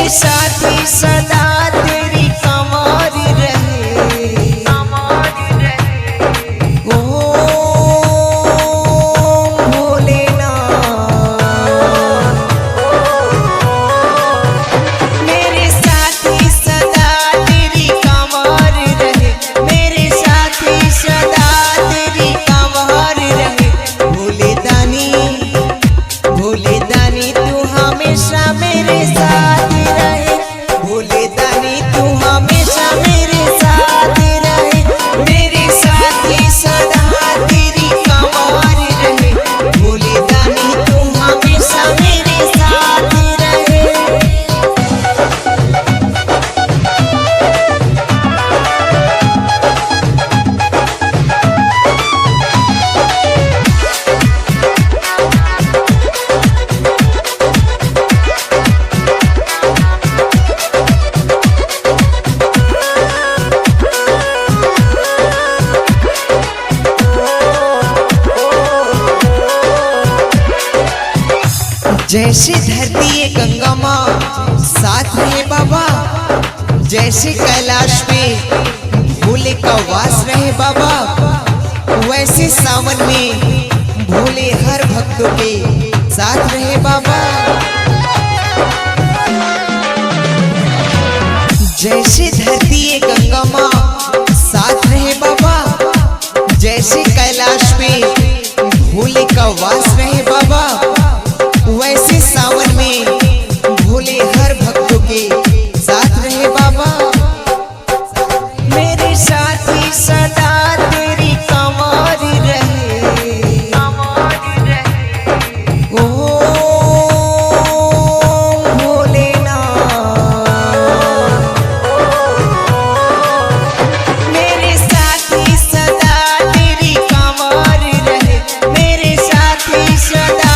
मेरे साथी सदा तेरी कमारी रहे, जैसे धरती है गंगा माँ साथ रहे बाबा, जैसे कैलाश पे भोले का वास रहे बाबा, वैसे सावन में भोले हर भक्तों के साथ रहे बाबा। जैसे धरती है गंगा माँ साथ रहे बाबा, जैसे कैलाश पे भोले का वास रहे बाबा, वैसे सावन में भोले हर भक्तों के साथ रहे बाबा। मेरे साथी सदा तेरी कमारी रहे, ओ भोलेनाथ। मेरे साथी सदा तेरी कमारी रहे, मेरे साथी सदा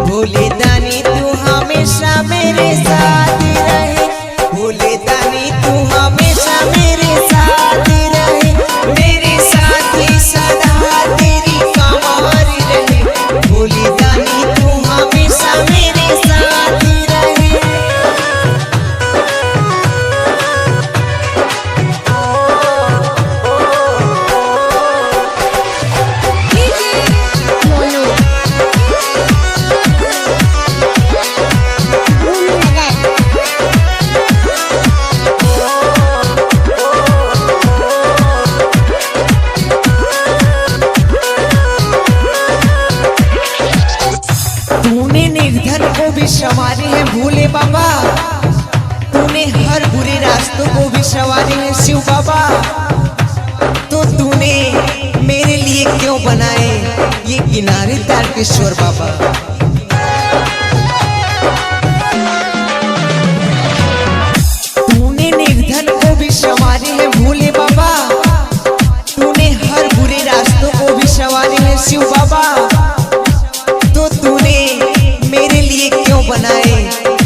भोले दानी तू हमेशा मेरे साथ रहे, भोले दानी तू हमेशा मेरे साथ रहे। मेरे साथी सदा तेरी कमारी रहे, भोले दानी तू हमेशा मेरे साथ रहे। तूने निर्धन को भी संवारे हैं भोले बाबा, तूने हर बुरे रास्तों को भी संवारे हैं शिव बाबा। तो तूने मेरे लिए क्यों बनाए ये किनारे तारकेश्वर बाबा। तूने निर्धन को भी संवारे हैं भोले बाबा, तूने हर बुरे रास्तों को भी संवारे हैं शिव बाबा। तो तूने मेरे लिए क्यों बनाए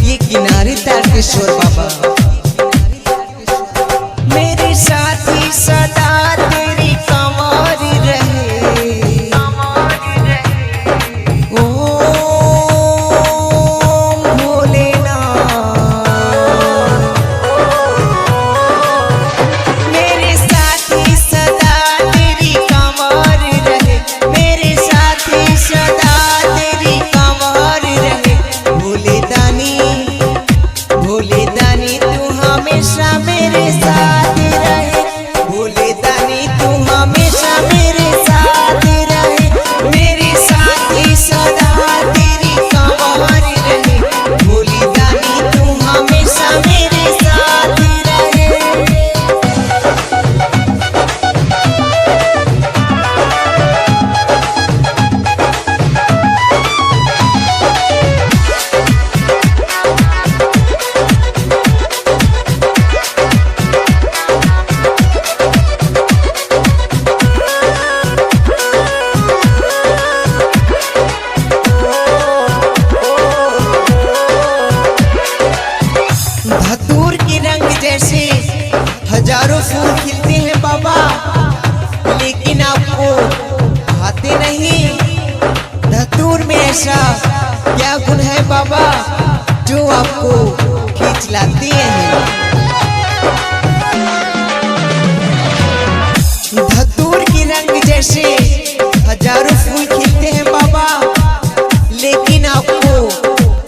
ये किनारे तारकेश्वर बाबा। मेरे साथी सदा तेरी कमारी रहे, ओ भोलेनाथ। मेरे साथी सदा तेरी कमारी रहे, मेरे साथी सदा तेरी कमारी रहे। भोले दानी तू हमेशा मेरे साथ रहे, भोले दानी तू हमेशा मेरे साथ रहे। मेरे साथी सदा तेरी कमारी रहे, भोले दानी तू हमेशा मेरे साथ रहे। धतूर के रंग जैसे हजारों फूल खिलते हैं बाबा, लेकिन आपको भाते नहीं। धतूर में ऐसा क्या गुण है बाबा जो आपको खींच लाती है। धतूर की रंग जैसे हजारों फूल खिलते हैं बाबा, लेकिन आपको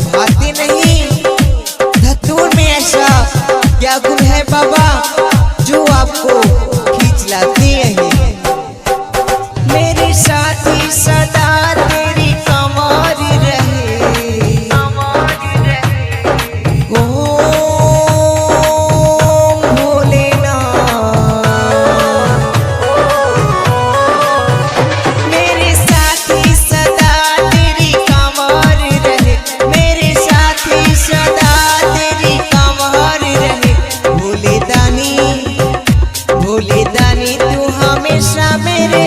भाते नहीं। धतूर में ऐसा क्या गुण है बाबा जो आपको खींच लाती है। मेरे साथी सदा तेरी कमारी रहे, ओम भोलेनाथ। मेरे साथी सदा तेरी कमारी रहे, मेरे साथी सदा तेरी कमारी रहे। भोले दानी तू हमेशा मेरे